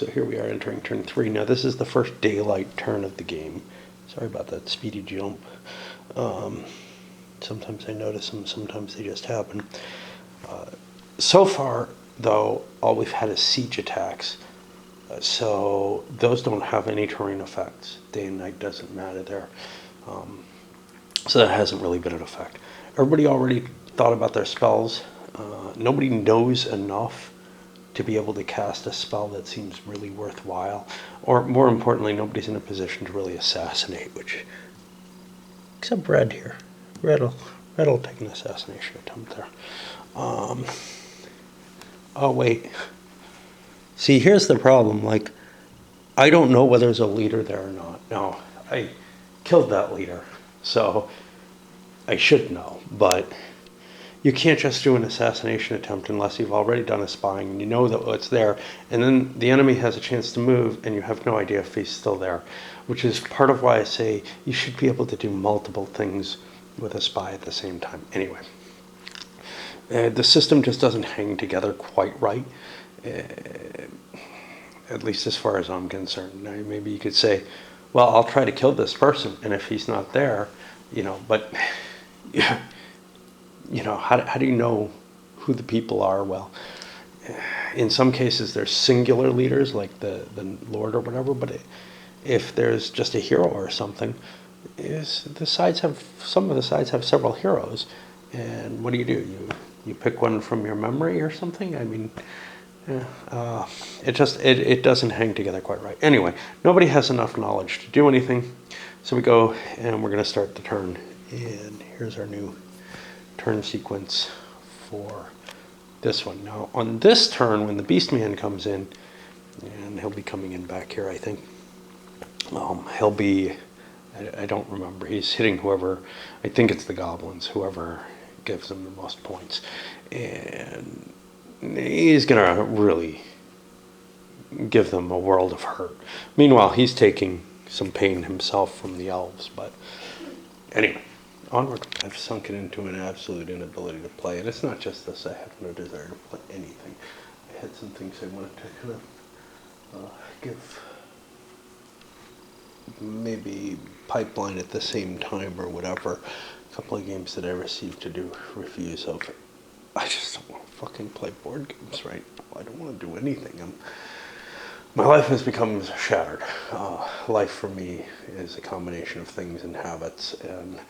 So here we are entering turn 3. Now this is the first daylight turn of the game. Sorry about that speedy jump. Sometimes I notice them, sometimes they just happen. So far, though, all we've had is siege attacks. So those don't have any terrain effects. Day and night doesn't matter there. So that hasn't really been an effect. Everybody already thought about their spells. Nobody knows enough to be able to cast a spell that seems really worthwhile. Or more importantly, nobody's in a position to really assassinate, which, except Red here. Red'll take an assassination attempt there. Oh, wait. See, here's the problem. Like, I don't know whether there's a leader there or not. No, I killed that leader, so I should know. But you can't just do an assassination attempt unless you've already done a spying and you know that it's there. And then the enemy has a chance to move and you have no idea if he's still there, which is part of why I say you should be able to do multiple things with a spy at the same time. Anyway, the system just doesn't hang together quite right. At least as far as I'm concerned. Now, maybe you could say, well, I'll try to kill this person, and if he's not there, but, how do you know who the people are? Well, in some cases, there's singular leaders, like the Lord or whatever, but if there's just a hero or something, some of the sides have several heroes, and what do? You pick one from your memory or something? I mean, it doesn't hang together quite right. Anyway, nobody has enough knowledge to do anything, so we go and we're going to start the turn. And here's our new turn sequence for this one. Now, on this turn, when the Beastman comes in, and he'll be coming in back here, I think. He'll be, I don't remember. He's hitting whoever, I think it's the goblins, whoever gives them the most points, and he's going to really give them a world of hurt. Meanwhile, he's taking some pain himself from the elves. But anyway, onward. I've sunken into an absolute inability to play. And it's not just this. I have no desire to play anything. I had some things I wanted to kind of give maybe pipeline at the same time or whatever. A couple of games that I received to do reviews of. I just don't want to fucking play board games right now. I don't want to do anything. My life has become shattered. Life for me is a combination of things and habits, and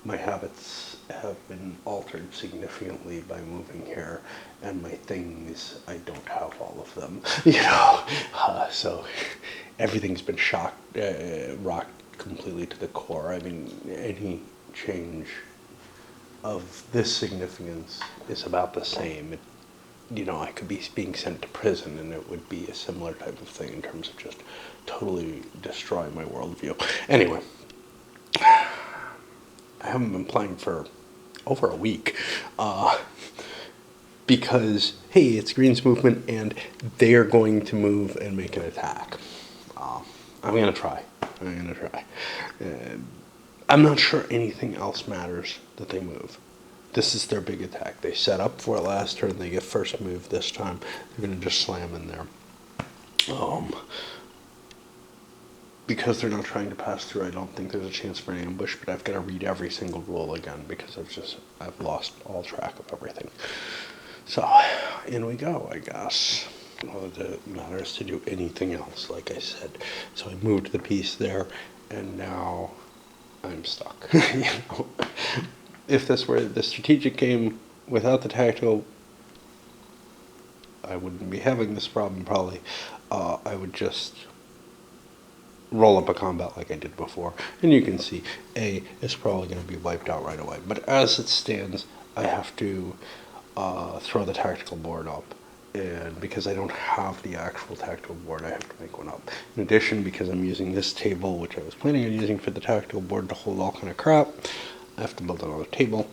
my habits have been altered significantly by moving here, and my things, I don't have all of them, so everything's been rocked completely to the core. I mean, any change of this significance is about the same. I could be being sent to prison and it would be a similar type of thing in terms of just totally destroying my worldview. Anyway, I haven't been playing for over a week because, hey, it's Green's movement and they are going to move and make an attack. I'm going to try. I'm not sure anything else matters that they move. This is their big attack. They set up for it last turn. They get first move this time. They're going to just slam in there. Because they're not trying to pass through, I don't think there's a chance for an ambush, but I've got to read every single rule again because I've lost all track of everything. So, in we go, I guess. All that matters to do anything else, like I said. So I moved the piece there, and now I'm stuck. If this were the strategic game without the tactical, I wouldn't be having this problem probably. I would just roll up a combat like I did before. And you can see A is probably going to be wiped out right away. But as it stands, I have to throw the tactical board up. And because I don't have the actual tactical board, I have to make one up. In addition, because I'm using this table, which I was planning on using for the tactical board to hold all kind of crap, I have to build another table,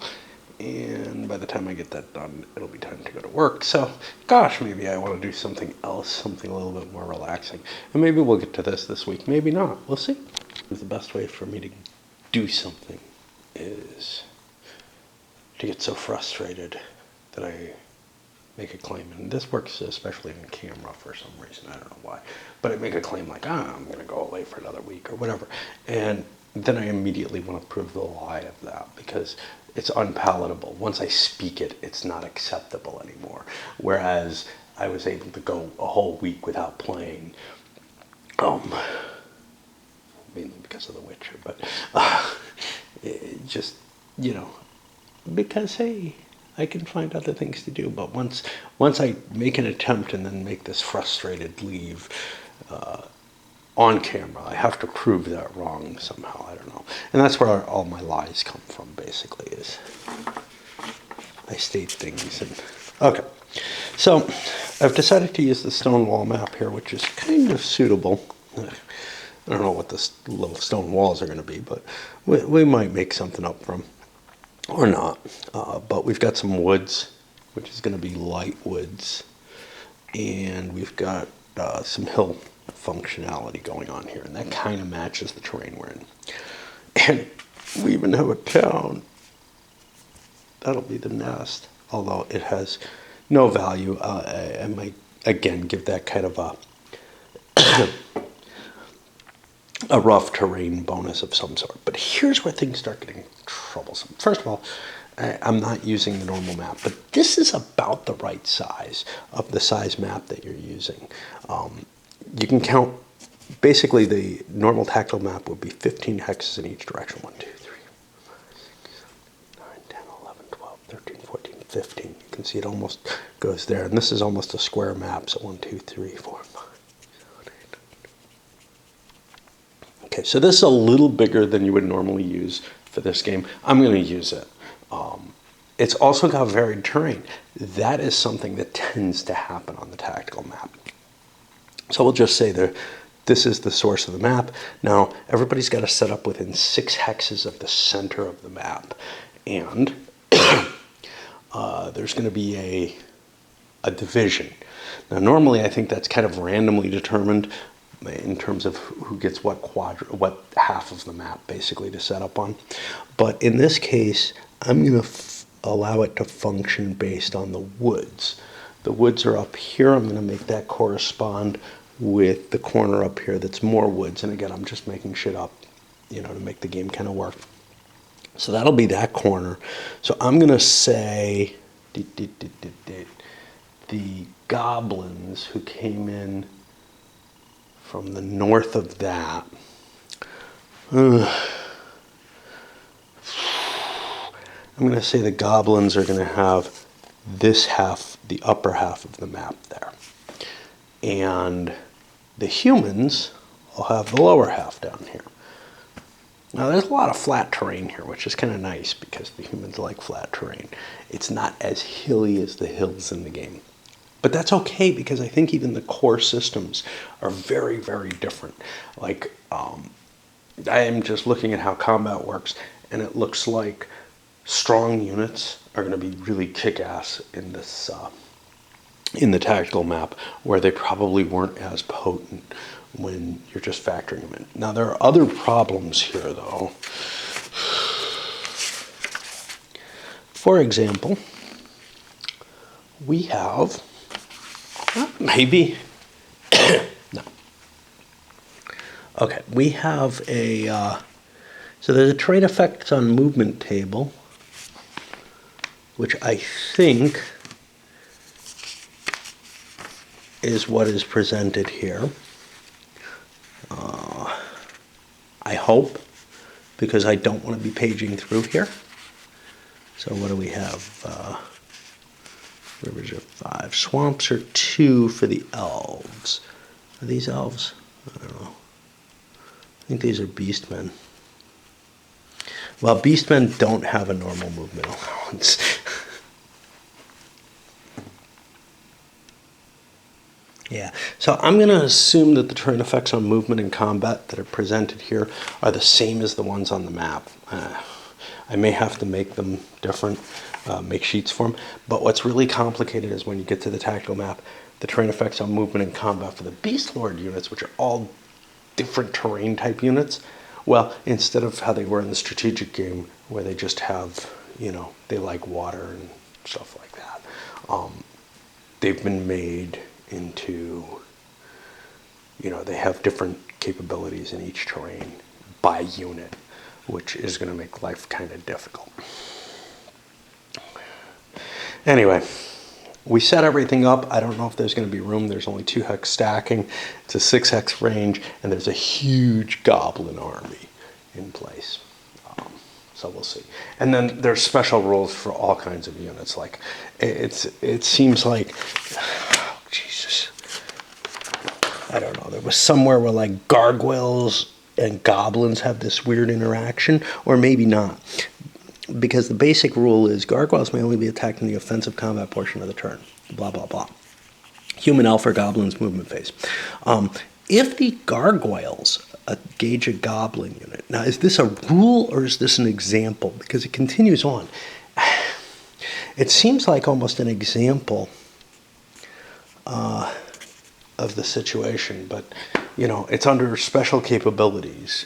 and by the time I get that done, it'll be time to go to work. So, gosh, maybe I want to do something else, something a little bit more relaxing. And maybe we'll get to this week, maybe not. We'll see. The best way for me to do something is to get so frustrated that I make a claim, and this works especially in camera for some reason, I don't know why, but I make a claim like, I'm going to go away for another week or whatever, and then I immediately want to prove the lie of that because it's unpalatable. Once I speak it, it's not acceptable anymore. Whereas I was able to go a whole week without playing, mainly because of The Witcher, but it just, because, hey, I can find other things to do. But once I make an attempt and then make this frustrated leave on camera, I have to prove that wrong somehow. I don't know. And that's where all my lies come from, basically, is I state things. Okay. So I've decided to use the stone wall map here, which is kind of suitable. I don't know what the little stone walls are going to be, but we might make something up from, or not. But we've got some woods, which is going to be light woods, and we've got some hill functionality going on here, and that kind of matches the terrain we're in. And we even have a town. That'll be the nest, although it has no value. I might, again, give that kind of a rough terrain bonus of some sort. But here's where things start getting troublesome. First of all, I'm not using the normal map, but this is about the right size of the size map that you're using. You can count, basically the normal tactile map would be 15 hexes in each direction. 1, 2, 3, 4, 5, 6, 7, 8, 9, 10, 11, 12, 13, 14, 15. You can see it almost goes there. And this is almost a square map, so 1, 2, 3, 4, 5, 7, 8. Okay, so this is a little bigger than you would normally use for this game. I'm going to use it. It's also got varied terrain. That is something that tends to happen on the tactical map. So we'll just say that this is the source of the map. Now, everybody's got to set up within 6 hexes of the center of the map. And there's going to be a division. Now, normally I think that's kind of randomly determined in terms of who gets what half of the map, basically, to set up on. But in this case, I'm going to allow it to function based on the woods. The woods are up here. I'm going to make that correspond with the corner up here that's more woods. And again, I'm just making shit up, to make the game kind of work. So that'll be that corner. So I'm going to say the goblins who came in from the north of that. I'm going to say the goblins are going to have this half, the upper half of the map there. And the humans will have the lower half down here. Now, there's a lot of flat terrain here, which is kind of nice because the humans like flat terrain. It's not as hilly as the hills in the game. But that's okay because I think even the core systems are very, very different. Like, I am just looking at how combat works, and it looks like strong units are going to be really kick-ass in this in the tactical map, where they probably weren't as potent when you're just factoring them in. Now, there are other problems here, though. For example, we have, maybe, no. Okay, we have so there's a terrain effects on movement table, which I think is what is presented here. I hope, because I don't want to be paging through here. So what do we have? Rivers are 5. Swamps are 2 for the elves. Are these elves? I don't know. I think these are beastmen. Well, beastmen don't have a normal movement allowance. Yeah, so I'm going to assume that the terrain effects on movement and combat that are presented here are the same as the ones on the map. I may have to make them different, make sheets for them, but what's really complicated is when you get to the tactical map, the terrain effects on movement and combat for the Beastlord units, which are all different terrain type units, well, instead of how they were in the strategic game, where they just have, they like water and stuff like that. they've been made into, you know, they have different capabilities in each terrain by unit, which is going to make life kind of difficult. Anyway, we set everything up. I don't know if there's going to be room. There's only 2 hex stacking. It's a 6 hex range, and there's a huge goblin army in place. So we'll see. And then there's special rules for all kinds of units. Like it seems like, oh, Jesus, I don't know. There was somewhere where like gargoyles and goblins have this weird interaction, or maybe not. Because the basic rule is gargoyles may only be attacked in the offensive combat portion of the turn. Blah, blah, blah. Human elf or goblin's movement phase. If the gargoyles engage a goblin unit, now is this a rule or is this an example? Because it continues on. It seems like almost an example of the situation, but you know, it's under special capabilities.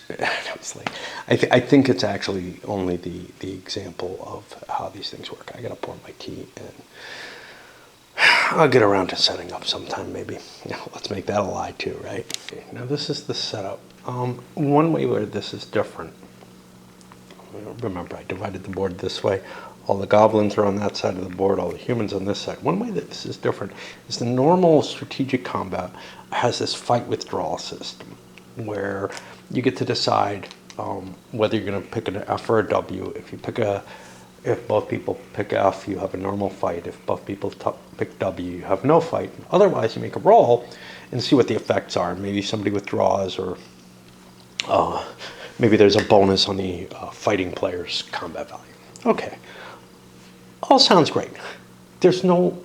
I think it's actually only the example of how these things work. I gotta pour my tea, and I'll get around to setting up sometime, maybe. Yeah, let's make that a lie too, right? Okay, now this is the setup. One way where this is different. Remember, I divided the board this way. All the goblins are on that side of the board, all the humans on this side. One way that this is different is the normal strategic combat has this fight withdrawal system where you get to decide whether you're going to pick an F or a W. If both people pick F, you have a normal fight. If both people pick W, you have no fight. Otherwise, you make a roll and see what the effects are. Maybe somebody withdraws, or maybe there's a bonus on the fighting player's combat value. Okay. All sounds great. There's no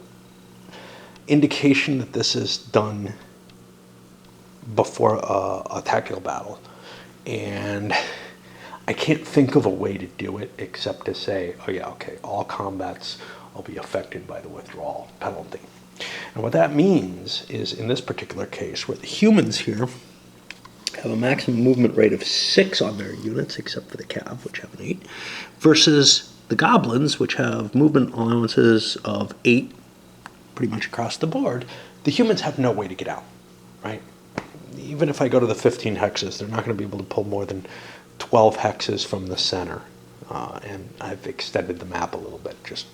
indication that this is done before a tactical battle. And I can't think of a way to do it except to say, oh yeah, okay, all combats will be affected by the withdrawal penalty. And what that means is, in this particular case, where the humans here have a maximum movement rate of 6 on their units, except for the cav, which have an 8, versus the goblins, which have movement allowances of 8 pretty much across the board, the humans have no way to get out, right? Even if I go to the 15 hexes, they're not going to be able to pull more than 12 hexes from the center. And I've extended the map a little bit, just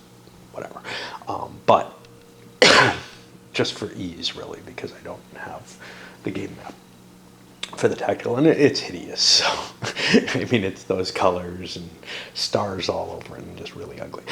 whatever. But just for ease, really, because I don't have the game map for the tactical, and it's hideous. So I mean, it's those colors and stars all over it, and just really ugly.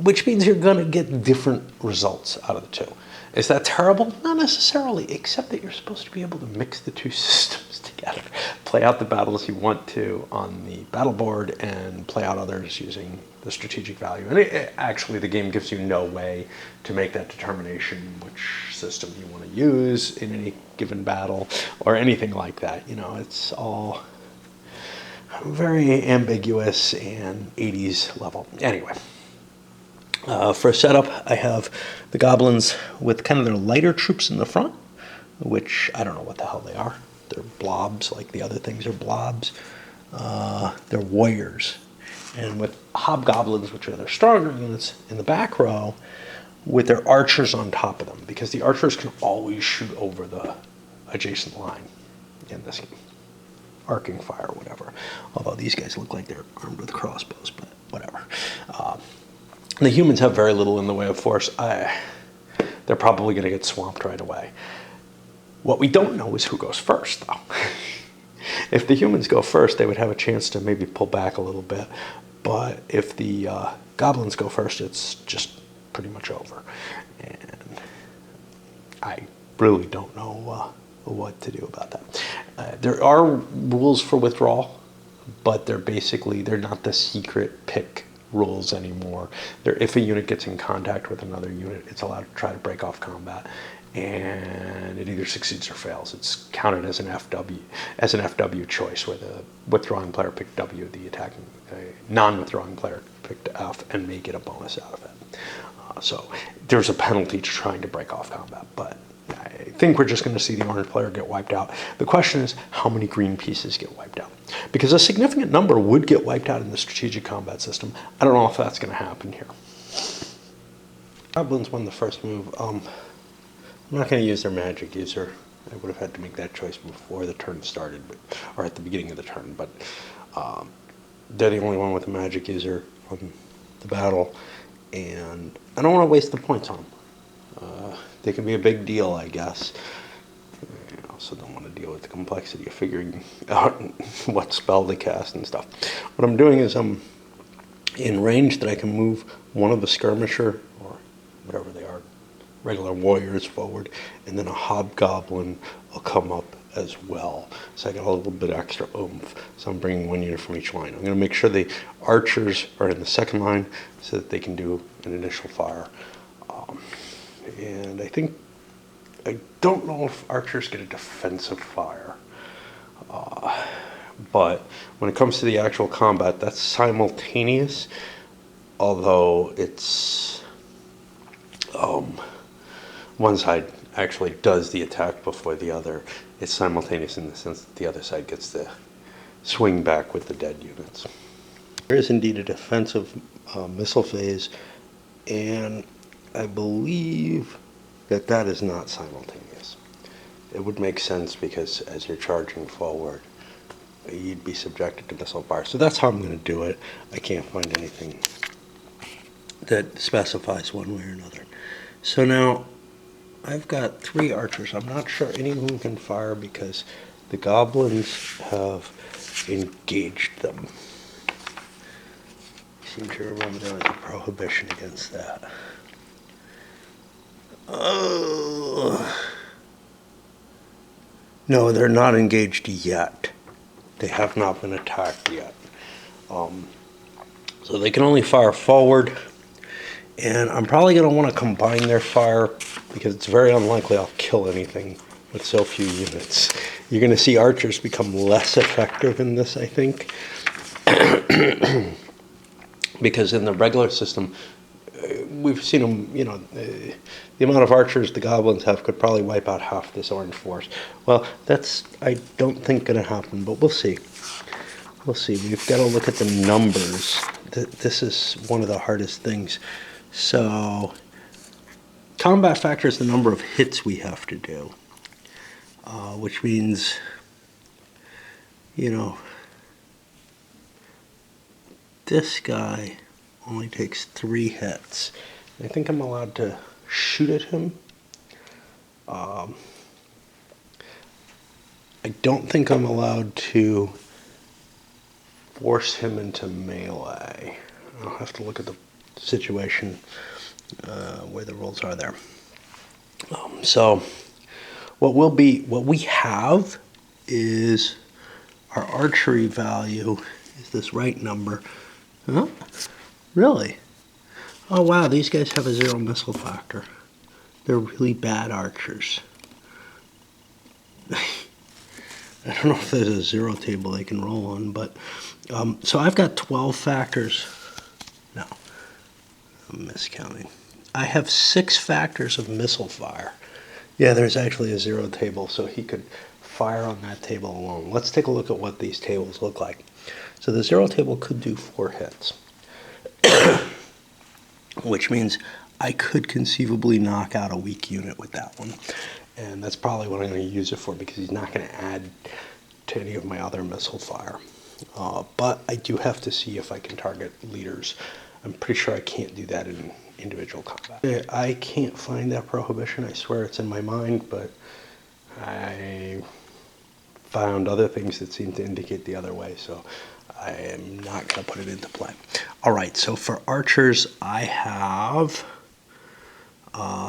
Which means you're going to get different results out of the two. Is that terrible? Not necessarily, except that you're supposed to be able to mix the two systems together. Play out the battles you want to on the battle board and play out others using the strategic value. And actually, the game gives you no way to make that determination which system you want to use in any given battle or anything like that. You know, it's all very ambiguous and 80s level. Anyway. For a setup, I have the goblins with kind of their lighter troops in the front, which I don't know what the hell they are. They're blobs, like the other things are blobs. They're warriors. And with hobgoblins, which are their stronger units, in the back row, with their archers on top of them, because the archers can always shoot over the adjacent line in this game. Arcing fire or whatever. Although these guys look like they're armed with crossbows, but whatever. The humans have very little in the way of force. They're probably going to get swamped right away. What we don't know is who goes first, though. If the humans go first, they would have a chance to maybe pull back a little bit. But if the goblins go first, it's just pretty much over. And I really don't know what to do about that. There are rules for withdrawal, but they're not the secret pick rules anymore. If a unit gets in contact with another unit, it's allowed to try to break off combat, and it either succeeds or fails. It's counted as an FW choice, where the withdrawing player picked W, the attacking non-withdrawing player picked F, and may get a bonus out of it. So there's a penalty to trying to break off combat, but I think we're just going to see the orange player get wiped out. The question is, how many green pieces get wiped out? Because a significant number would get wiped out in the strategic combat system. I don't know if that's going to happen here. Goblins won the first move. I'm not going to use their magic user. I would have had to make that choice before the turn started, or at the beginning of the turn, but they're the only one with a magic user on the battle, and I don't want to waste the points on them. They can be a big deal, I guess. I also don't want to deal with the complexity of figuring out what spell to cast and stuff. What I'm doing is I'm in range that I can move one of the skirmisher, or whatever they are, regular warriors forward, and then a hobgoblin will come up as well. So I got a little bit extra oomph. So I'm bringing one unit from each line. I'm going to make sure the archers are in the second line so that they can do an initial fire. And I don't know if archers get a defensive fire. But when it comes to the actual combat, that's simultaneous, although it's one side actually does the attack before the other. It's simultaneous in the sense that the other side gets to swing back with the dead units. There is indeed a defensive missile phase, and I believe that that is not simultaneous. It would make sense because as you're charging forward, you'd be subjected to missile fire. So that's how I'm going to do it. I can't find anything that specifies one way or another. So now I've got 3 archers. I'm not sure any of them can fire because the goblins have engaged them. I seem to remember there was a prohibition against that. Oh. No, they're not engaged yet. They have not been attacked yet. So they can only fire forward. And I'm probably going to want to combine their fire because it's very unlikely I'll kill anything with so few units. You're going to see archers become less effective in this, I think. Because in the regular system, we've seen them, you know, the amount of archers the goblins have could probably wipe out half this orange force. Well, that's, I don't think, going to happen, but we'll see. We'll see. We've got to look at the numbers. This is one of the hardest things. So, combat factor is the number of hits we have to do, which means, you know, this guy only takes 3 hits. I think I'm allowed to shoot at him. I don't think I'm allowed to force him into melee. I'll have to look at the situation where the rules are there. So what we have is our archery value is this right number. Huh? Really? Oh wow, these guys have a 0 missile factor. They're really bad archers. I don't know if there's a 0 table they can roll on, but so I've got 12 factors. No, I'm miscounting. I have 6 factors of missile fire. Yeah, there's actually a 0 table, so he could fire on that table alone. Let's take a look at what these tables look like. So the 0 table could do 4 hits, which means I could conceivably knock out a weak unit with that one. And that's probably what I'm going to use it for because he's not going to add to any of my other missile fire. But I do have to see if I can target leaders. I'm pretty sure I can't do that in individual combat. I can't find that prohibition. I swear it's in my mind, but I found other things that seem to indicate the other way, so I am not going to put it into play. All right, so for archers, I have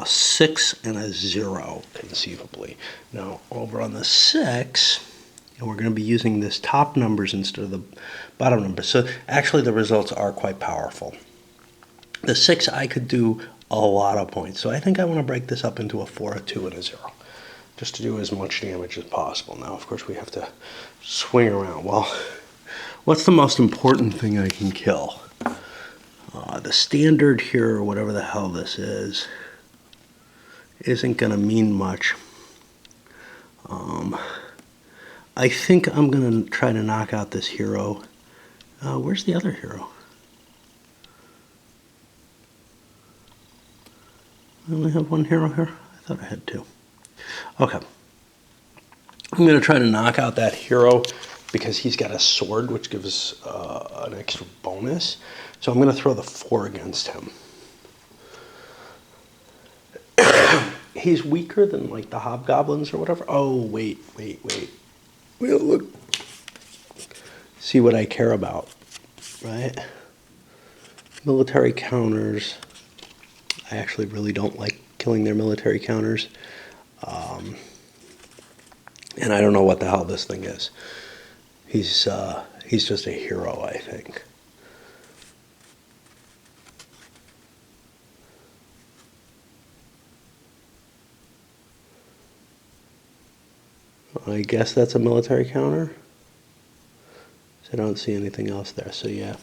6 and a 0, conceivably. Now, over on the 6, and we're going to be using this top numbers instead of the bottom numbers. So actually the results are quite powerful. The 6, I could do a lot of points. So I think I want to break this up into a 4, a 2, and a 0. Just to do as much damage as possible. Now, of course, we have to swing around. Well, what's the most important thing I can kill? The standard here, or whatever the hell this is, isn't going to mean much. I think I'm going to try to knock out this hero. Where's the other hero? I only have one hero here? I thought I had two. Okay. I'm going to try to knock out that hero because he's got a sword, which gives an extra bonus. So I'm going to throw the 4 against him. He's weaker than like the hobgoblins or whatever. Oh, wait. Well, look. See what I care about, right? Military counters. I actually really don't like killing their military counters. And I don't know what the hell this thing is. He's just a hero, I think. I guess that's a military counter. I don't see anything else there, so yeah.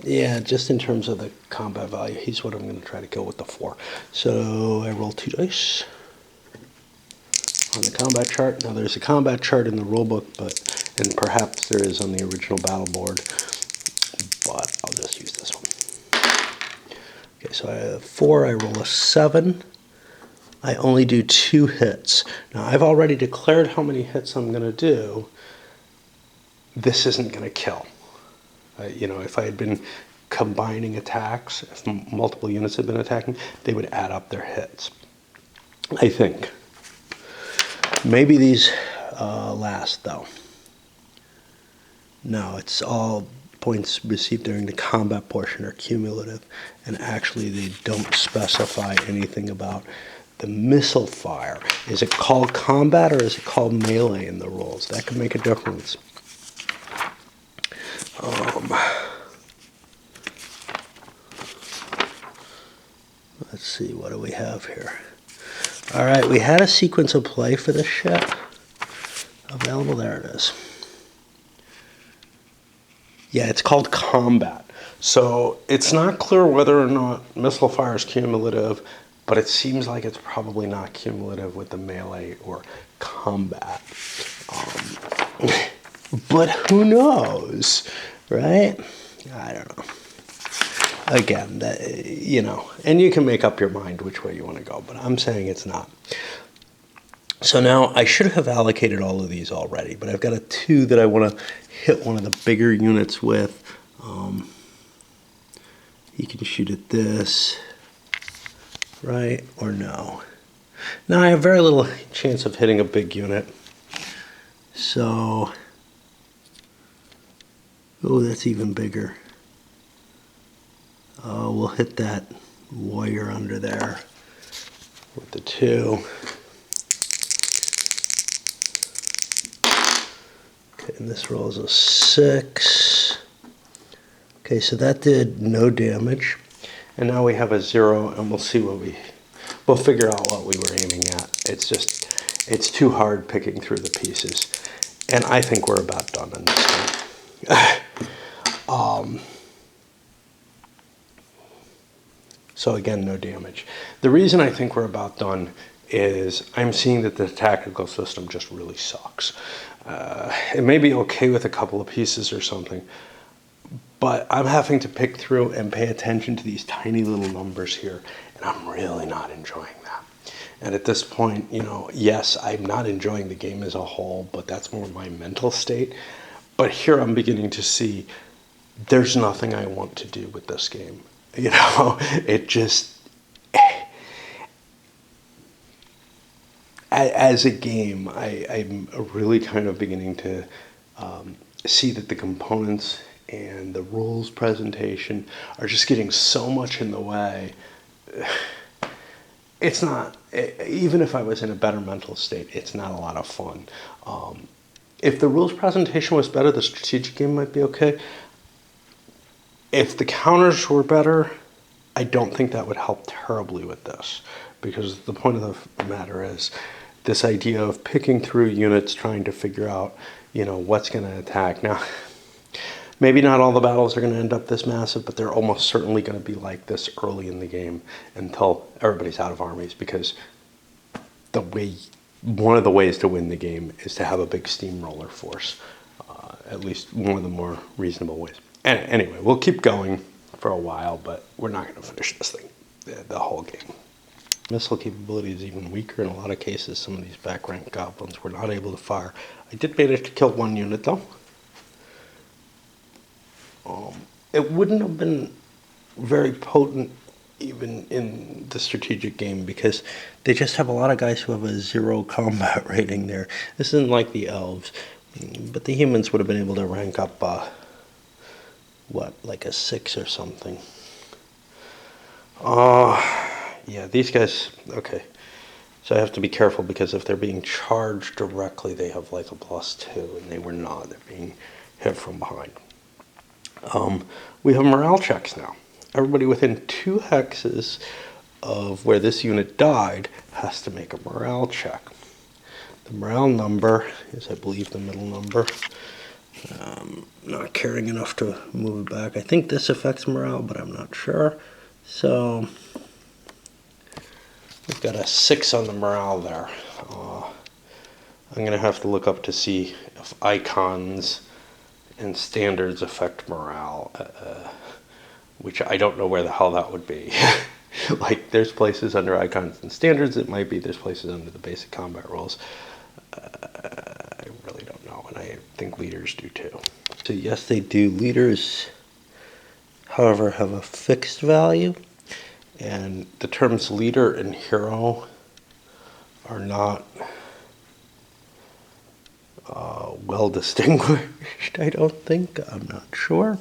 Yeah, just in terms of the combat value, he's what I'm going to try to kill with the 4. So I roll 2 dice on the combat chart. Now there's a combat chart in the rulebook, and perhaps there is on the original battle board, but I'll just use this one. Okay, so I have 4, I roll a 7. I only do 2 hits. Now I've already declared how many hits I'm going to do. This isn't going to kill. If I had been combining attacks, if multiple units had been attacking, they would add up their hits. I think. Maybe these last, though. No, it's all points received during the combat portion are cumulative, and actually they don't specify anything about the missile fire. Is it called combat or is it called melee in the rules? That could make a difference. Let's see, what do we have here? All right, we had a sequence of play for this ship available. There it is. Yeah, it's called combat. So it's not clear whether or not missile fire is cumulative, but it seems like it's probably not cumulative with the melee or combat. But who knows, right? I don't know. Again, and you can make up your mind which way you want to go, but I'm saying it's not. So now I should have allocated all of these already, but I've got a 2 that I want to hit one of the bigger units with. You can shoot at this, right, or no. Now I have very little chance of hitting a big unit. So, oh, that's even bigger. We'll hit that warrior under there with the 2. Okay, and this rolls a 6. Okay, so that did no damage. And now we have a 0, and we'll see we'll figure out what we were aiming at. It's too hard picking through the pieces. And I think we're about done in this game. So again, no damage. The reason I think we're about done is I'm seeing that the tactical system just really sucks. It may be okay with a couple of pieces or something, but I'm having to pick through and pay attention to these tiny little numbers here, and I'm really not enjoying that. And at this point, yes, I'm not enjoying the game as a whole, but that's more my mental state. But here I'm beginning to see there's nothing I want to do with this game. It just, as a game, I'm really kind of beginning to see that the components and the rules presentation are just getting so much in the way. It's not, even if I was in a better mental state, it's not a lot of fun. If the rules presentation was better, the strategic game might be okay. If the counters were better, I don't think that would help terribly with this, because the point of the matter is this idea of picking through units, trying to figure out, what's going to attack. Now, maybe not all the battles are going to end up this massive, but they're almost certainly going to be like this early in the game until everybody's out of armies, because one of the ways to win the game is to have a big steamroller force, at least one of the more reasonable ways. Anyway, we'll keep going for a while, but we're not going to finish this thing, the whole game. Missile capability is even weaker in a lot of cases. Some of these back rank goblins were not able to fire. I did manage to kill one unit though. It wouldn't have been very potent even in the strategic game because they just have a lot of guys who have a 0 combat rating there. This isn't like the elves, but the humans would have been able to rank up, what, like a 6 or something. Yeah, these guys, okay. So I have to be careful because if they're being charged directly, they have like a +2, and they were not. They're being hit from behind. We have morale checks now. Everybody within 2 hexes of where this unit died has to make a morale check. The morale number is, I believe, the middle number. Not caring enough to move it back. I think this affects morale, but I'm not sure. So we've got a 6 on the morale there. I'm going to have to look up to see if icons and standards affect morale, which I don't know where the hell that would be. Like, there's places under icons and standards it might be, there's places under the basic combat rules. I really don't know, and I think leaders do too. So yes, they do. Leaders, however, have a fixed value, and the terms leader and hero are not well distinguished, I don't think. I'm not sure.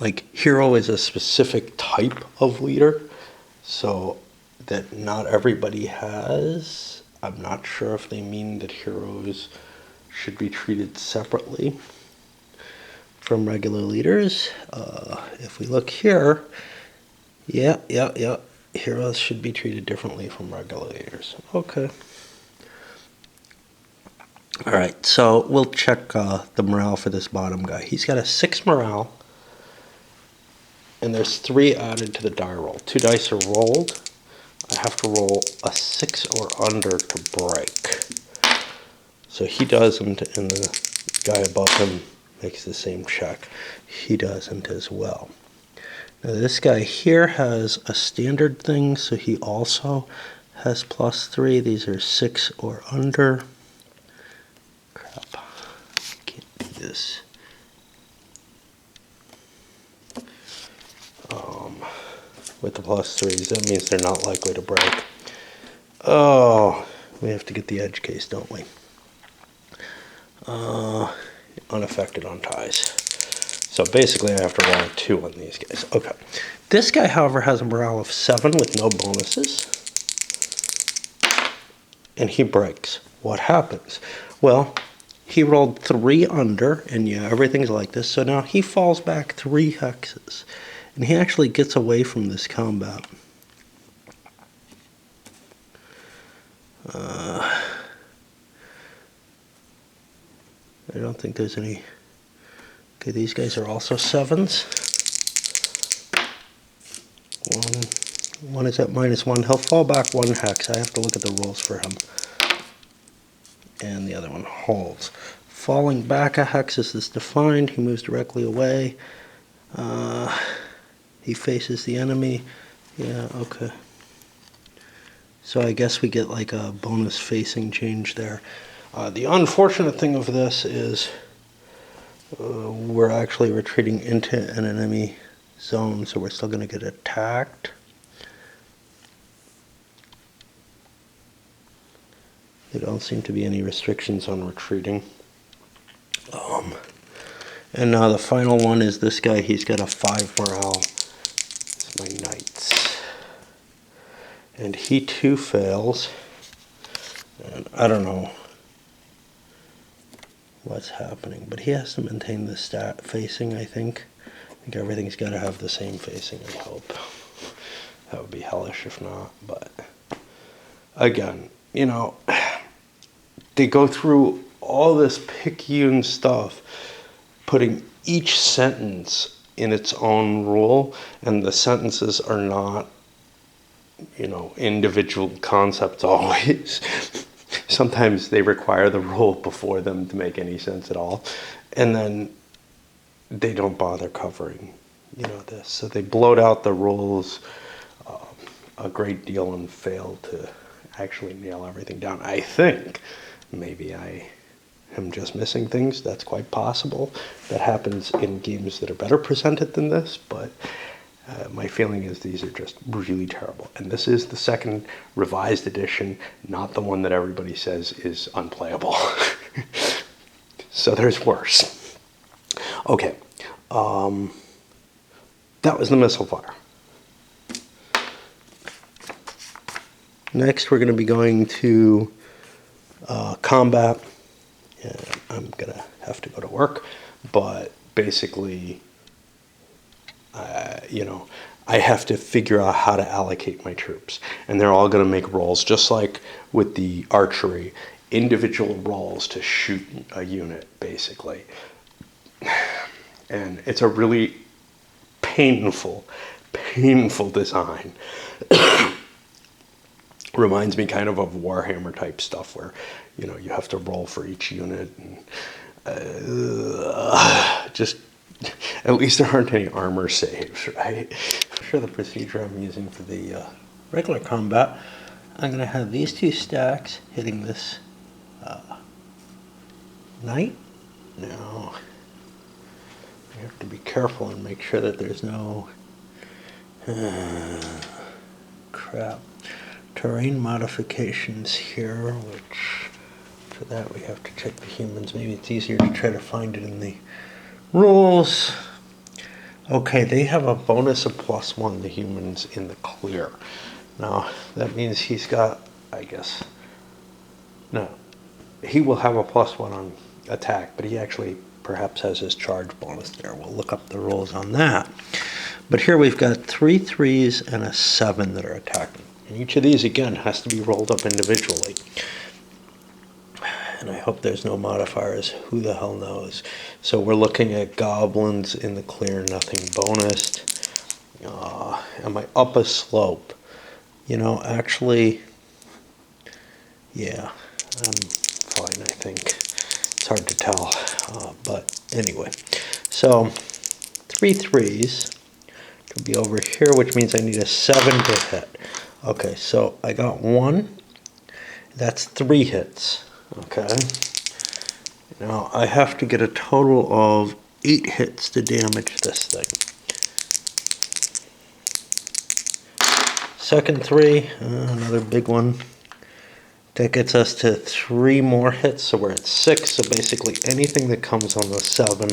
Like, hero is a specific type of leader, so that not everybody has. I'm not sure if they mean that heroes should be treated separately from regular leaders. If we look here, yeah, heroes should be treated differently from regular leaders. Okay. All right, so we'll check the morale for this bottom guy. He's got a 6 morale, and there's 3 added to the die roll. 2 dice are rolled. I have to roll a 6 or under to break. So he doesn't, and the guy above him makes the same check. He doesn't as well. Now this guy here has a standard thing, so he also has +3. These are 6 or under. Crap, can't do this. With the +3s, that means they're not likely to break. Oh, we have to get the edge case, don't we? Unaffected on ties. So basically I have to roll a 2 on these guys. Okay. This guy, however, has a morale of 7 with no bonuses. And he breaks. What happens? Well, he rolled 3 under, and yeah, everything's like this. So now he falls back 3 hexes. And he actually gets away from this combat. I don't think there's any. Okay, these guys are also 7s. One is at -1. He'll fall back 1 hex. I have to look at the rules for him. And the other one holds. Falling back a hex is this defined. He moves directly away. He faces the enemy. Yeah, okay. So I guess we get like a bonus facing change there. The unfortunate thing of this is we're actually retreating into an enemy zone, so we're still going to get attacked. There don't seem to be any restrictions on retreating. And now the final one is this guy. He's got a 5 morale. It's my knights. And he too fails. And I don't know what's happening, but he has to maintain the stat facing, I think. I think everything's got to have the same facing, I hope. That would be hellish if not, but again, you know, they go through all this picayune stuff, putting each sentence in its own rule, and the sentences are not, you know, individual concepts always. Sometimes they require the rule before them to make any sense at all, and then they don't bother covering, you know, this. So they bloat out the rules a great deal and fail to actually nail everything down. I think maybe I am just missing things. That's quite possible. That happens in games that are better presented than this, but my feeling is these are just really terrible. And this is the second revised edition, not the one that everybody says is unplayable. So there's worse. Okay, that was the missile fire. Next, we're going to be going to combat. And I'm going to have to go to work, but basically, I have to figure out how to allocate my troops. And they're all going to make rolls, just like with the archery, individual rolls to shoot a unit, basically. And it's a really painful design. Reminds me kind of Warhammer type stuff where, you have to roll for each unit. And just, at least there aren't any armor saves, right? For the procedure I'm using for the regular combat, I'm going to have these two stacks hitting this knight. Now, you have to be careful and make sure that there's no crap. Terrain modifications here, which for that we have to check the humans. Maybe it's easier to try to find it in the rules. Okay, they have a bonus of +1, the humans, in the clear. Now, that means he's got, I guess, no, he will have a +1 on attack, but he actually perhaps has his charge bonus there. We'll look up the rules on that. But here we've got 3 3s and a 7 that are attacking. And each of these, again, has to be rolled up individually. And I hope there's no modifiers. Who the hell knows? So we're looking at goblins in the clear, nothing bonused. Am I up a slope? Actually, yeah, I'm fine, I think. It's hard to tell. But anyway, so 3 3s could be over here, which means I need a 7 to hit. Okay, so I got 1. That's 3 hits. Okay. Now I have to get a total of 8 hits to damage this thing. Second 3, another big one. That gets us to 3 more hits, so we're at 6. So basically anything that comes on the 7,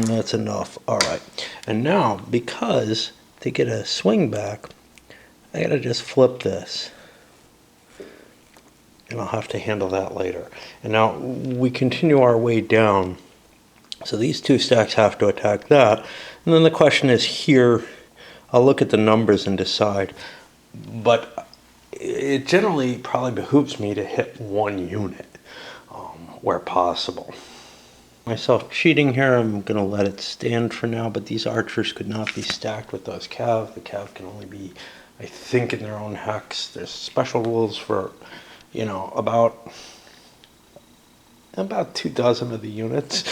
that's enough. All right. And now, because to get a swing back, I gotta just flip this. And I'll have to handle that later. And now we continue our way down. So these 2 stacks have to attack that. And then the question is here, I'll look at the numbers and decide. But it generally probably behooves me to hit 1 unit where possible. Myself cheating here, I'm going to let it stand for now, but these archers could not be stacked with those cav. The cav can only be, I think, in their own hex. There's special rules for, about 24 of the units.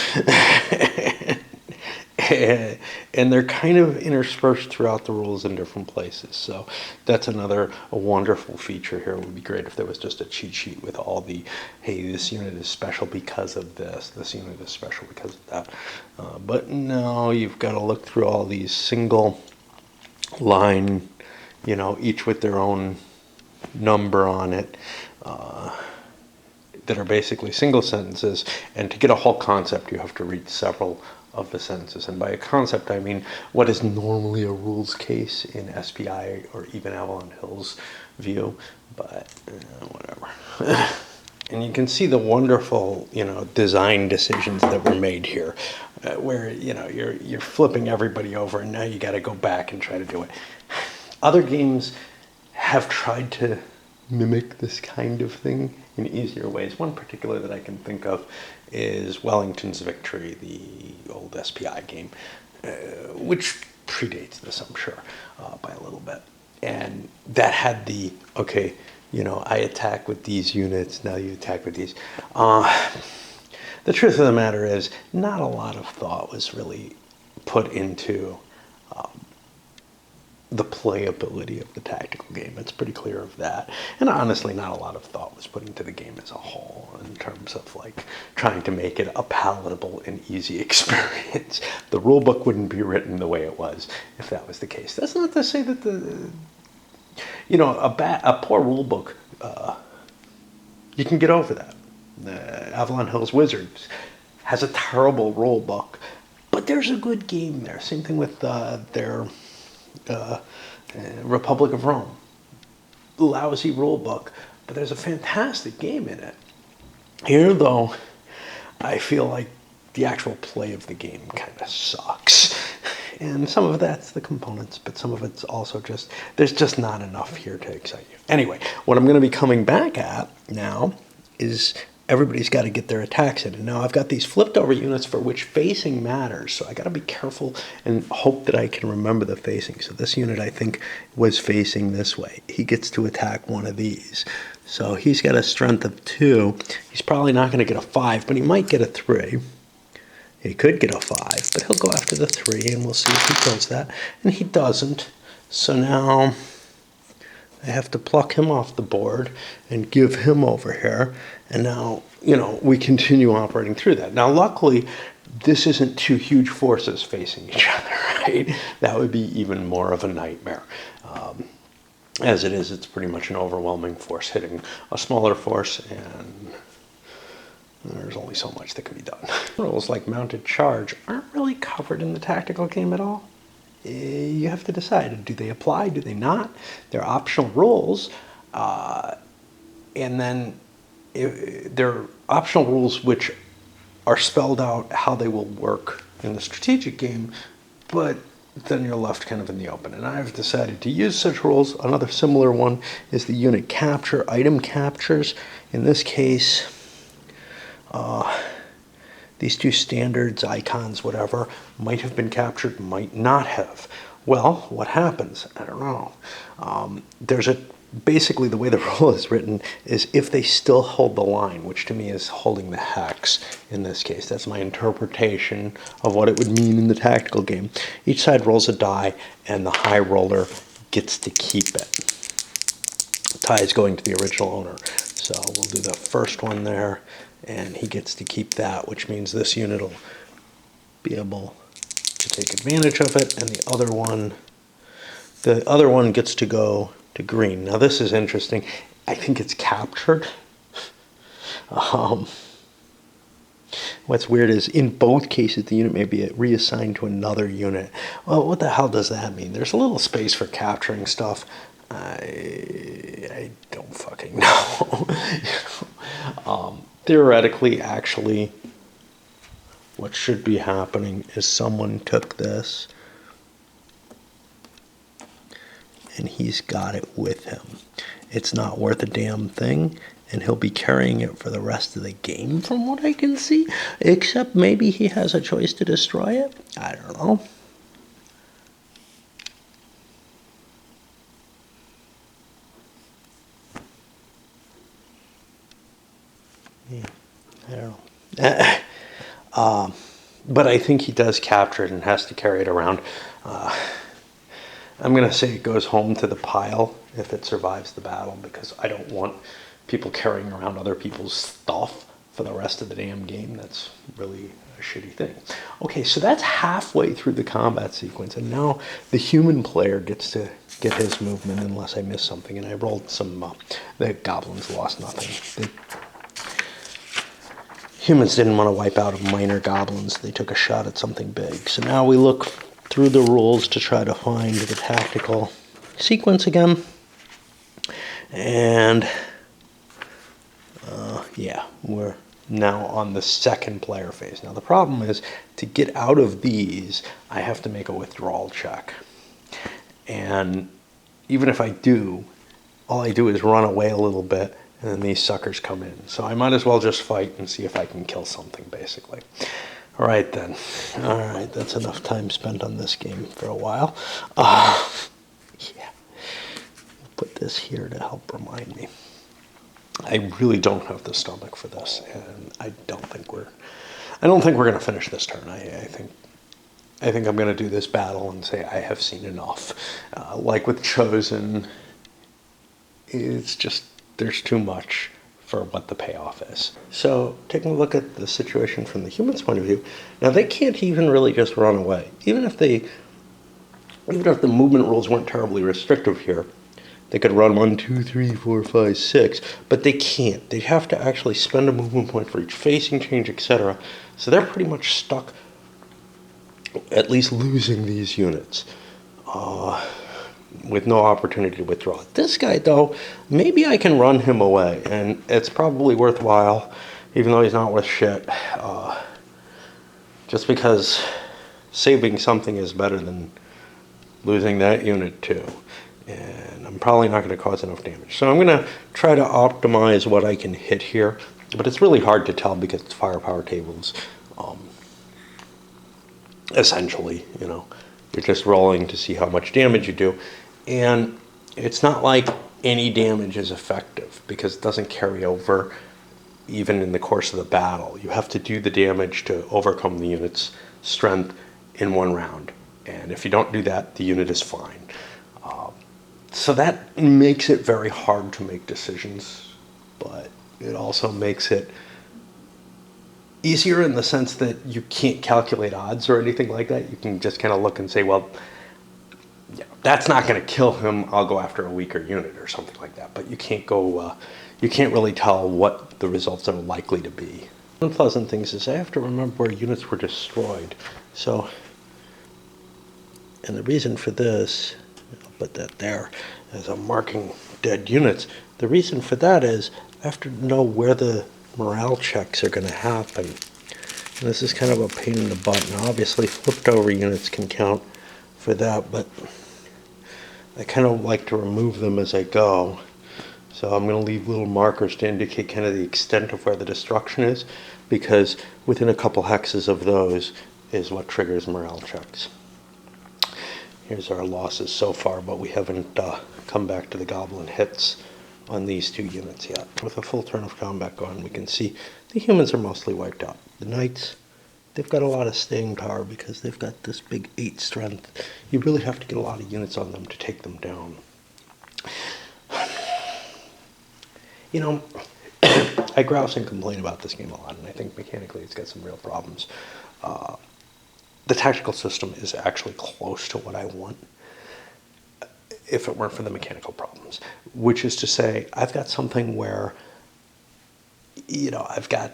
And they're kind of interspersed throughout the rules in different places. So that's a wonderful feature here. It would be great if there was just a cheat sheet with all the, hey, this unit is special because of this unit is special because of that. But no, you've got to look through all these single line, each with their own number on it, that are basically single sentences. And to get a whole concept, you have to read several of the sentences. And by a concept, I mean what is normally a rules case in SPI or even Avalon Hill's view, but whatever. And you can see the wonderful, design decisions that were made here, where, you're flipping everybody over and now you got to go back and try to do it. Other games have tried to mimic this kind of thing in easier ways. One particular that I can think of is Wellington's Victory, the old SPI game, which predates this, I'm sure, by a little bit. And that had the, okay, I attack with these units, now you attack with these. The truth of the matter is, not a lot of thought was really put into the playability of the tactical game. It's pretty clear of that. And honestly, not a lot of thought was put into the game as a whole in terms of like trying to make it a palatable and easy experience. The rule book wouldn't be written the way it was if that was the case. That's not to say that a poor rule book, you can get over that. Avalon Hill's Wizards has a terrible rule book, but there's a good game there. Same thing with their Republic of Rome. Lousy rule book, but there's a fantastic game in it. Here, though, I feel like the actual play of the game kind of sucks. And some of that's the components, but some of it's also just, there's just not enough here to excite you. Anyway, what I'm going to be coming back at now is everybody's got to get their attacks in. And now I've got these flipped over units for which facing matters. So I got to be careful and hope that I can remember the facing. So this unit, I think, was facing this way. He gets to attack one of these. So he's got a strength of 2. He's probably not going to get a 5, but he might get a 3. He could get a 5, but he'll go after the 3, and we'll see if he kills that. And he doesn't. So now I have to pluck him off the board and give him over here. And now, we continue operating through that. Now, luckily, this isn't two huge forces facing each other, right? That would be even more of a nightmare. As it is, it's pretty much an overwhelming force hitting a smaller force, and there's only so much that can be done. Rules like mounted charge aren't really covered in the tactical game at all. You have to decide, do they apply, do they not? They're optional rules, and then they're optional rules which are spelled out how they will work in the strategic game, but then you're left kind of in the open. And I've decided to use such rules. Another similar one is the unit capture, item captures. In this case, these two standards, icons, whatever, might have been captured, might not have. Well, what happens? I don't know. Basically the way the rule is written is if they still hold the line, which to me is holding the hex in this case. That's my interpretation of what it would mean in the tactical game. Each side rolls a die, and the high roller gets to keep it. The tie is going to the original owner. So we'll do the first one there, and he gets to keep that, which means this unit will be able to take advantage of it, and the other one gets to go to green. Now this is interesting. I think it's captured. What's weird is in both cases the unit may be reassigned to another unit. Well, what the hell does that mean? There's a little space for capturing stuff. I don't fucking know. Theoretically, actually, what should be happening is someone took this and he's got it with him. It's not worth a damn thing, and he'll be carrying it for the rest of the game from what I can see, except maybe he has a choice to destroy it. I don't know. Yeah, I don't know. But I think he does capture it and has to carry it around. I'm going to say it goes home to the pile if it survives the battle, because I don't want people carrying around other people's stuff for the rest of the damn game. That's really a shitty thing. Okay, so that's halfway through the combat sequence, and now the human player gets to get his movement unless I miss something, and I rolled some, the goblins lost nothing. Humans didn't want to wipe out minor goblins. They took a shot at something big. So now we look through the rules to try to find the tactical sequence again. And yeah, we're now on the second player phase. Now the problem is, to get out of these, I have to make a withdrawal check. And even if I do, all I do is run away a little bit, and then these suckers come in. So I might as well just fight and see if I can kill something, basically. All right, then. All right, that's enough time spent on this game for a while. Yeah. Put this here to help remind me. I really don't have the stomach for this, and I don't think we're going to finish this turn. I I think I'm going to do this battle and say I have seen enough. Like with Chosen, it's just, there's too much for what the payoff is. So taking a look at the situation from the human's point of view, now they can't even really just run away. Even if the movement rules weren't terribly restrictive here, they could run 1, 2, 3, 4, 5, 6, but they can't. They have to actually spend a movement point for each facing change, etc. So they're pretty much stuck at least losing these units with no opportunity to withdraw. This guy, though, maybe I can run him away, and it's probably worthwhile, even though he's not worth shit, just because saving something is better than losing that unit too. And I'm probably not going to cause enough damage. So I'm going to try to optimize what I can hit here, but it's really hard to tell because it's firepower tables. Essentially, you know, you're just rolling to see how much damage you do. And it's not like any damage is effective because it doesn't carry over even in the course of the battle. You have to do the damage to overcome the unit's strength in one round. And if you don't do that, the unit is fine. So that makes it very hard to make decisions, but it also makes it easier in the sense that you can't calculate odds or anything like that. You can just kind of look and say, well, yeah, that's not going to kill him. I'll go after a weaker unit or something like that. But you can't go, you can't really tell what the results are likely to be. Unpleasant things is I have to remember where units were destroyed. So, and the reason for this, I'll put that there as I'm marking dead units. The reason for that is I have to know where the morale checks are going to happen. And this is kind of a pain in the butt. And obviously flipped over units can count for that, but I kind of like to remove them as I go. So I'm going to leave little markers to indicate kind of the extent of where the destruction is, because within a couple hexes of those is what triggers morale checks. Here's our losses so far, but we haven't come back to the goblin hits on these two units yet. With a full turn of combat going, we can see the humans are mostly wiped out. The knights, they've got a lot of staying power because they've got this big 8 strength. You really have to get a lot of units on them to take them down. You know, I grouse and complain about this game a lot, and I think mechanically it's got some real problems. The tactical system is actually close to what I want if it weren't for the mechanical problems, which is to say I've got something where, you know, I've got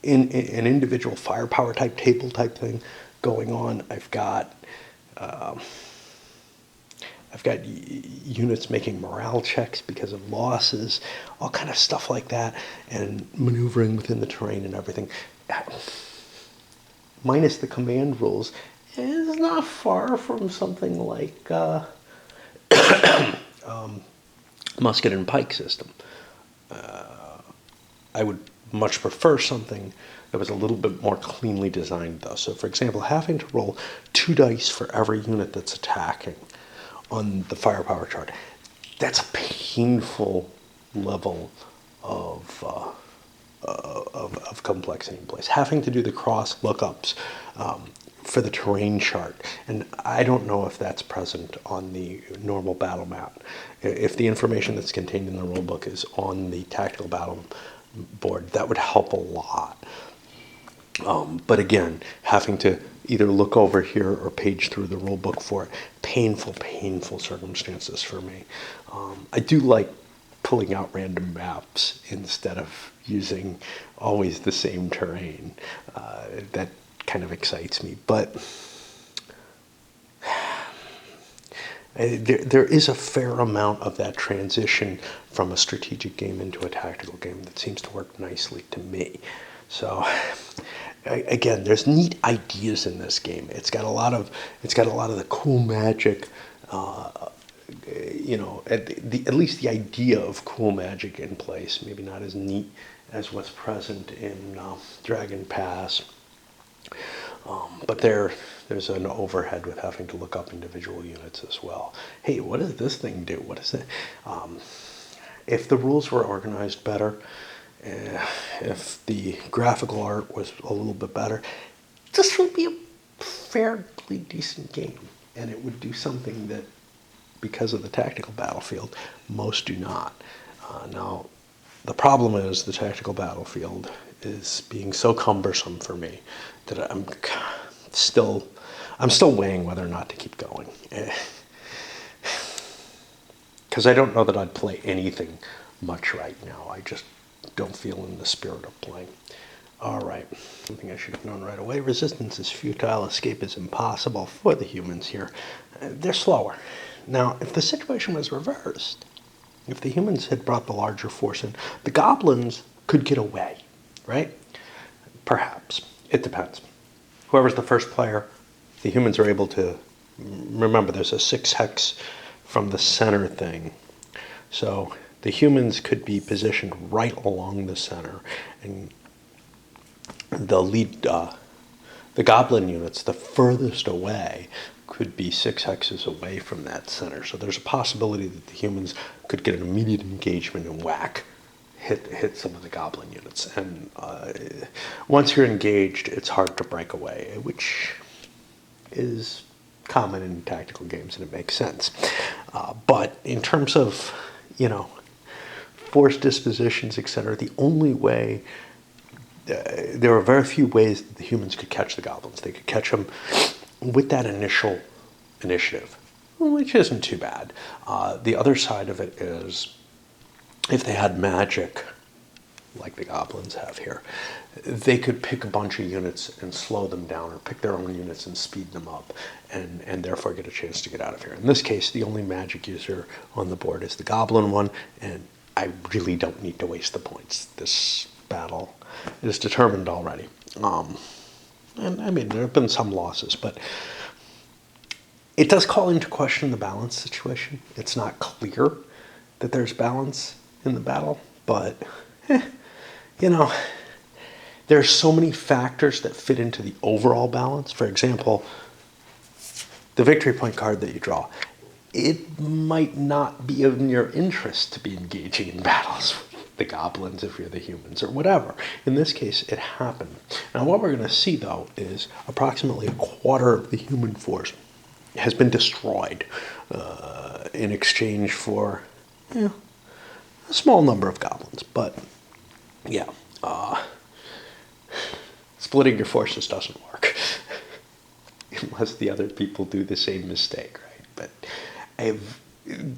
in an individual firepower type table type thing going on. I've got units making morale checks because of losses, all kind of stuff like that, and maneuvering within the terrain and everything. Minus the command rules, is not far from something like musket and pike system. I would much prefer something that was a little bit more cleanly designed, though. So, for example, having to roll 2 dice for every unit that's attacking on the firepower chart, that's a painful level of complexity in place. Having to do the cross lookups for the terrain chart, and I don't know if that's present on the normal battle map. If the information that's contained in the rulebook is on the tactical battle board, that would help a lot. But again, having to either look over here or page through the rulebook for it, painful circumstances for me. I do like pulling out random maps instead of using always the same terrain. That kind of excites me, but there is a fair amount of that transition from a strategic game into a tactical game that seems to work nicely to me. So again, there's neat ideas in this game. It's got a lot of the cool magic. You know, at least the idea of cool magic in place. Maybe not as neat as what's present in Dragon Pass. But there's an overhead with having to look up individual units as well. Hey, what does this thing do? What is it? If the rules were organized better, if the graphical art was a little bit better, this would be a fairly decent game, and it would do something that, because of the tactical battlefield, most do not. Now, the problem is the tactical battlefield is being so cumbersome for me that I'm still weighing whether or not to keep going. Because I don't know that I'd play anything much right now. I just don't feel in the spirit of playing. All right, something I should have known right away. Resistance is futile. Escape is impossible for the humans here. They're slower. Now, if the situation was reversed, if the humans had brought the larger force in, the goblins could get away, right? Perhaps. It depends. Whoever's the first player, the humans are able to... Remember, there's a 6 hex from the center thing. So the humans could be positioned right along the center, and the goblin units, the furthest away, could be 6 hexes away from that center. So there's a possibility that the humans could get an immediate engagement and hit some of the goblin units. And once you're engaged, it's hard to break away, which is common in tactical games, and it makes sense. But in terms of, force dispositions, etc., the only way... there are very few ways that the humans could catch the goblins. They could catch them with that initial initiative, which isn't too bad. The other side of it is, if they had magic, like the goblins have here, they could pick a bunch of units and slow them down, or pick their own units and speed them up, and therefore get a chance to get out of here. In this case, the only magic user on the board is the goblin one, and I really don't need to waste the points. This battle is determined already. And I mean, there have been some losses, but it does call into question the balance situation. It's not clear that there's balance in the battle, but, there's so many factors that fit into the overall balance. For example, the victory point card that you draw, it might not be in your interest to be engaging in battles with the goblins if you're the humans, or whatever. In this case, it happened. Now, what we're going to see, though, is approximately a quarter of the human force has been destroyed in exchange for a small number of goblins. But, yeah, splitting your forces doesn't work unless the other people do the same mistake, right? But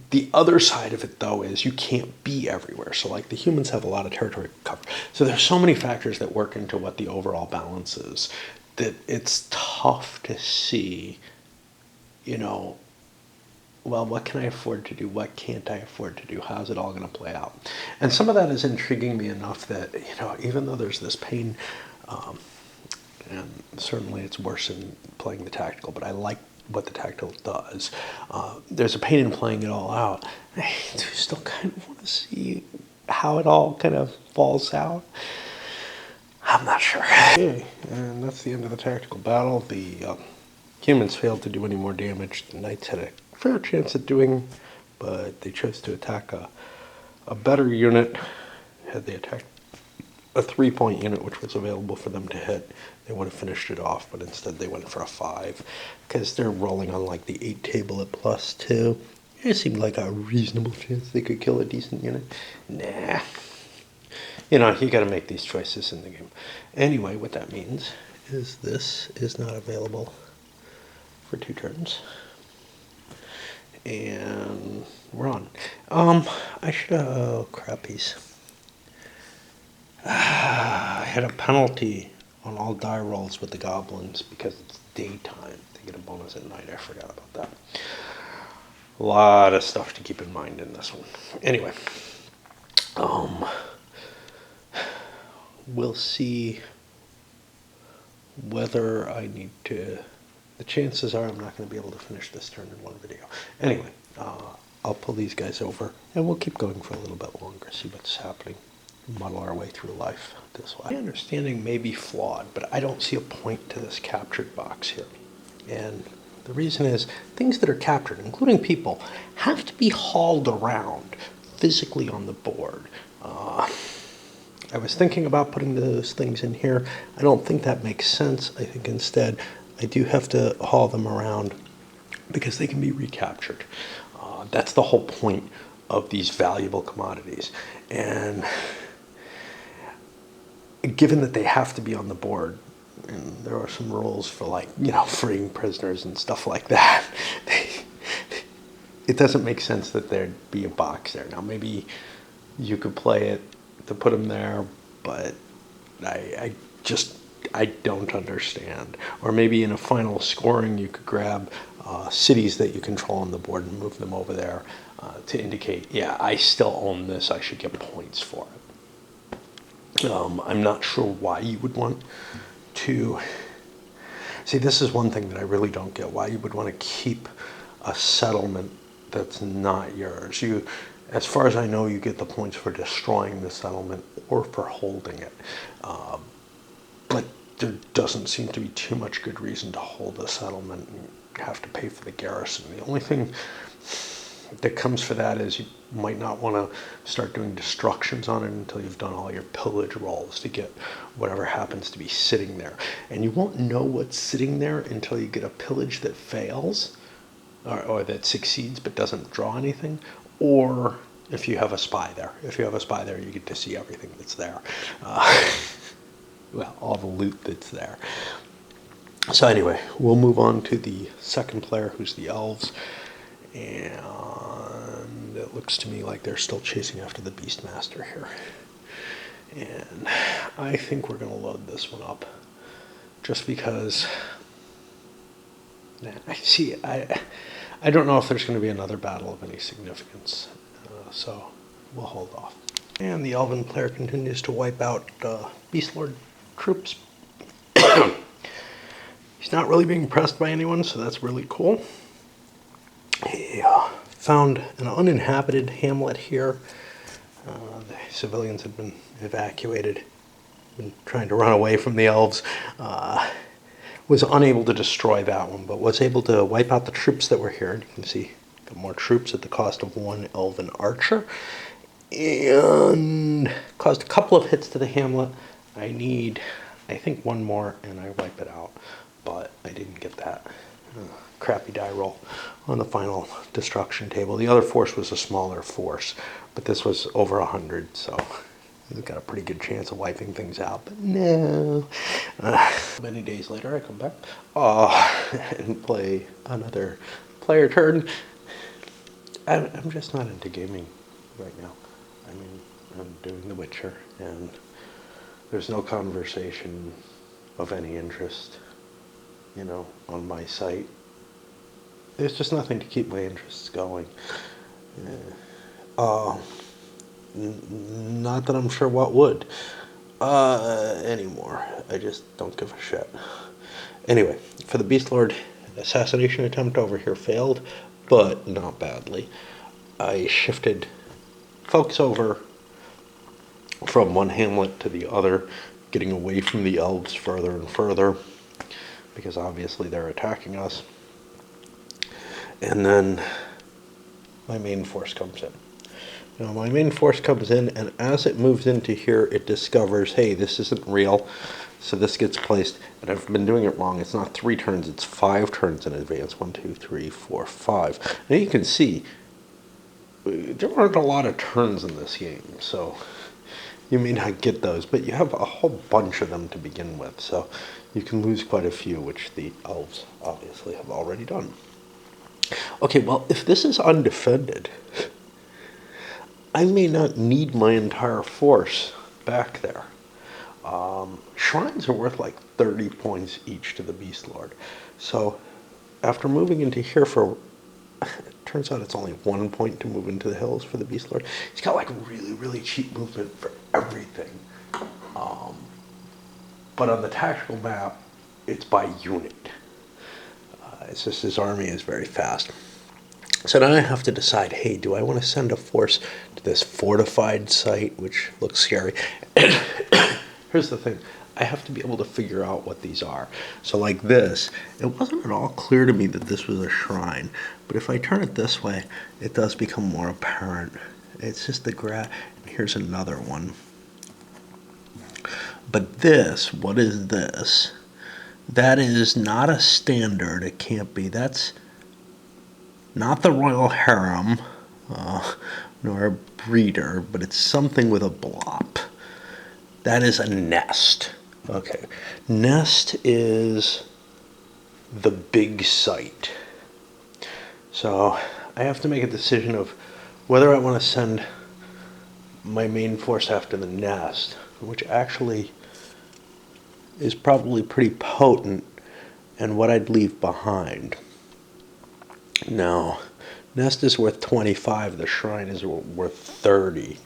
the other side of it, though, is you can't be everywhere. So, like, the humans have a lot of territory to cover. So there's so many factors that work into what the overall balance is that it's tough to see, well, what can I afford to do? What can't I afford to do? How's it all going to play out? And some of that is intriguing me enough that, even though there's this pain, and certainly it's worse in playing the tactical, but I like what the tactical does. There's a pain in playing it all out. I still kind of want to see how it all kind of falls out. I'm not sure. Okay, and that's the end of the tactical battle. The humans failed to do any more damage. The knights had a fair chance at doing, but they chose to attack a better unit. Had they attacked a 3-point unit, which was available for them to hit, they would have finished it off, but instead they went for a 5, because they're rolling on like the 8 table at +2. It seemed like a reasonable chance they could kill a decent unit. Nah. You got to make these choices in the game. Anyway, what that means is this is not available for 2 turns. And we're on. I should have... crappies. I had a penalty on all die rolls with the goblins because it's daytime. They get a bonus at night. I forgot about that. A lot of stuff to keep in mind in this one. Anyway, we'll see whether I need to... The chances are I'm not going to be able to finish this turn in one video. Anyway, I'll pull these guys over, and we'll keep going for a little bit longer, see what's happening. Muddle our way through life this way. My understanding may be flawed, but I don't see a point to this captured box here. And the reason is, things that are captured, including people, have to be hauled around physically on the board. I was thinking about putting those things in here. I don't think that makes sense. I think instead I do have to haul them around because they can be recaptured. That's the whole point of these valuable commodities. And given that they have to be on the board, and there are some rules for, like, freeing prisoners and stuff like that, it doesn't make sense that there'd be a box there. Now, maybe you could play it to put them there, but I don't understand. Or maybe in a final scoring, you could grab cities that you control on the board and move them over there to indicate, yeah, I still own this, I should get points for it. I'm not sure why you would want to... See, this is one thing that I really don't get, why you would want to keep a settlement that's not yours. As far as I know, you get the points for destroying the settlement or for holding it. But there doesn't seem to be too much good reason to hold a settlement and have to pay for the garrison. The only thing that comes for that is you might not want to start doing destructions on it until you've done all your pillage rolls to get whatever happens to be sitting there. And you won't know what's sitting there until you get a pillage that fails, or that succeeds but doesn't draw anything, or if you have a spy there. If you have a spy there, you get to see everything that's there. Well, all the loot that's there. So anyway, we'll move on to the second player, who's the elves. And it looks to me like they're still chasing after the Beastmaster here. And I think we're going to load this one up. Just because... I don't know if there's going to be another battle of any significance. So we'll hold off. And the elven player continues to wipe out Beastlord troops. He's not really being pressed by anyone, so that's really cool. He found an uninhabited hamlet here. The civilians had been evacuated, been trying to run away from the elves. Was unable to destroy that one, but was able to wipe out the troops that were here. And you can see got more troops at the cost of one elven archer. And caused a couple of hits to the hamlet. I need, I think, one more, and I wipe it out. But I didn't get that crappy die roll on the final destruction table. The other force was a smaller force, but this was over 100, so we've got a pretty good chance of wiping things out. But no. Many days later, I come back and play another player turn. I'm just not into gaming right now. I mean, I'm doing The Witcher, and there's no conversation of any interest, on my site. There's just nothing to keep my interests going. Not that I'm sure what would anymore. I just don't give a shit. Anyway, for the Beastlord, assassination attempt over here failed, but not badly. I shifted folks over from one hamlet to the other, getting away from the elves further and further, because obviously they're attacking us. And then my main force comes in. Now, my main force comes in, and as it moves into here, it discovers, hey, this isn't real. So this gets placed, and I've been doing it wrong. It's not 3 turns, it's 5 turns in advance. 1, 2, 3, 4, 5. Now you can see, there aren't a lot of turns in this game, so you may not get those, but you have a whole bunch of them to begin with. So you can lose quite a few, which the elves obviously have already done. Okay, well, if this is undefended, I may not need my entire force back there. Shrines are worth like 30 points each to the Beastlord. So after moving into here for, it turns out it's only 1 point to move into the hills for the Beastlord. He's got like really, really cheap movement for everything. But on the tactical map, it's by unit. It's just his army is very fast. So now I have to decide, hey, do I want to send a force to this fortified site, which looks scary? Here's the thing. I have to be able to figure out what these are. So like this, it wasn't at all clear to me that this was a shrine. But if I turn it this way, it does become more apparent. It's just the here's another one. But this, what is this? That is not a standard. It can't be. That's not the royal harem, nor a breeder, but it's something with a blop. That is a nest. Okay. Nest is the big site. So I have to make a decision of whether I want to send my main force after the nest, which actually is probably pretty potent, and what I'd leave behind. Now, nest is worth 25, the shrine is worth 30.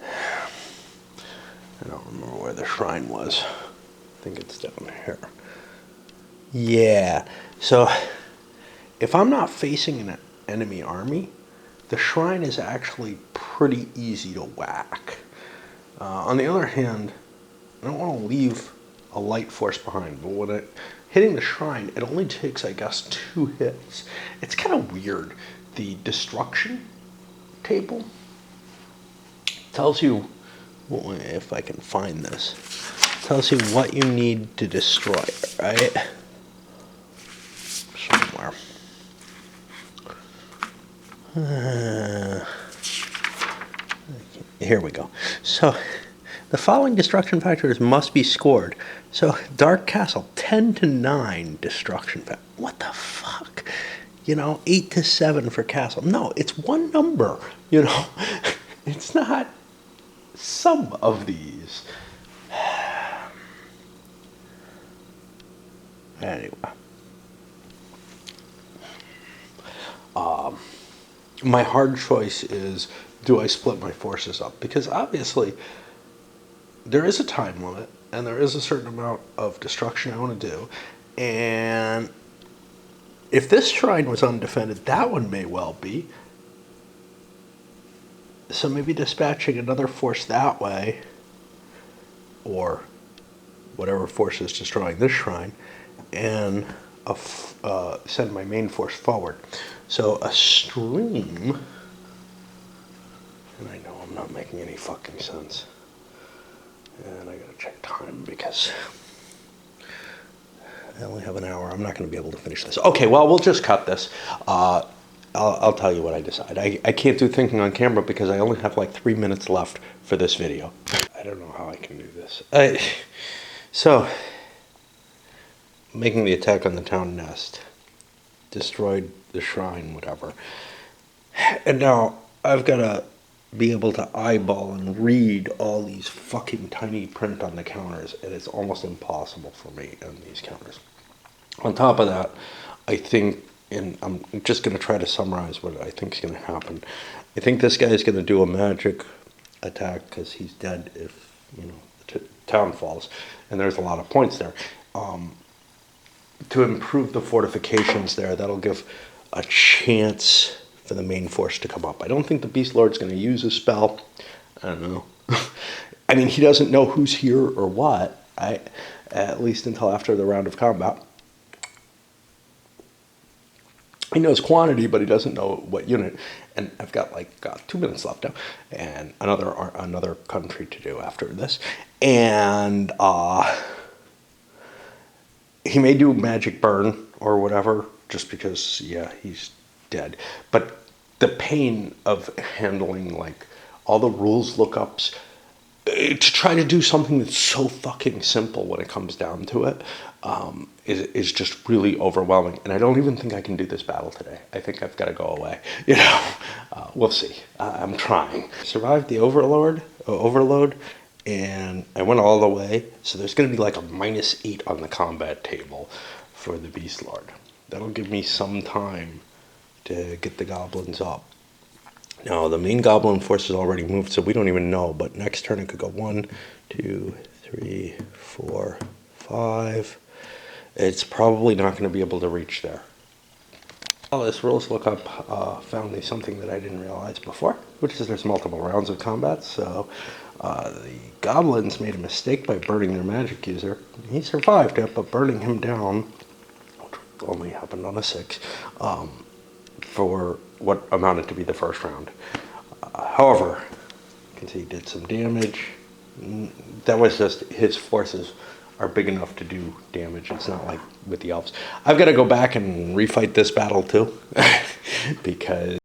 I don't remember where the shrine was. I think it's down here. Yeah, so if I'm not facing an enemy army, the shrine is actually pretty easy to whack. On the other hand, I don't want to leave a light force behind, but when hitting the shrine, it only takes, I guess, 2 hits. It's kind of weird. The destruction table tells you, well, if I can find this, tells you what you need to destroy, right? Somewhere. Here we go. So, the following destruction factors must be scored. So, Dark Castle, 10 to 9 destruction factor. What the fuck? 8 to 7 for Castle. No, it's one number. It's not some of these. Anyway. My hard choice is, do I split my forces up? Because obviously, there is a time limit, and there is a certain amount of destruction I want to do. And if this shrine was undefended, that one may well be. So maybe dispatching another force that way, or whatever force is destroying this shrine, and send my main force forward. So a stream, and I know I'm not making any fucking sense. And I gotta check time because I only have an hour. I'm not gonna be able to finish this. Okay, well, we'll just cut this. I'll tell you what I decide. I can't do thinking on camera because I only have like 3 minutes left for this video. I don't know how I can do this. So, making the attack on the town nest, destroyed the shrine, whatever. And now I've got to be able to eyeball and read all these fucking tiny print on the counters, and it's almost impossible for me on these counters. On top of that, I think, and I'm just going to try to summarize what I think is going to happen. I think this guy is going to do a magic attack because he's dead if, the town falls, and there's a lot of points there. To improve the fortifications there, that'll give a chance for the main force to come up. I don't think the Beastlord's going to use a spell. I don't know. I mean, he doesn't know who's here or what, at least until after the round of combat. He knows quantity, but he doesn't know what unit. And I've got 2 minutes left now, and another country to do after this. And he may do magic burn or whatever, just because, yeah, he's dead. But the pain of handling all the rules lookups to try to do something that's so fucking simple when it comes down to it is just really overwhelming. And I don't even think I can do this battle today. I think I've got to go away. We'll see. I'm trying. Survived the overload, and I went all the way. So there's going to be a -8 on the combat table for the Beastlord. That'll give me some time to get the goblins up. Now, the main goblin force is already moved, so we don't even know. But next turn, it could go 1, 2, 3, 4, 5. It's probably not going to be able to reach there. Well, this rules lookup found me something that I didn't realize before, which is there's multiple rounds of combat. So the goblins made a mistake by burning their magic user. He survived it, but burning him down, which only happened on a 6, for what amounted to be the first round. However, you can see he did some damage. That was just his forces are big enough to do damage. It's not like with the elves. I've got to go back and refight this battle too because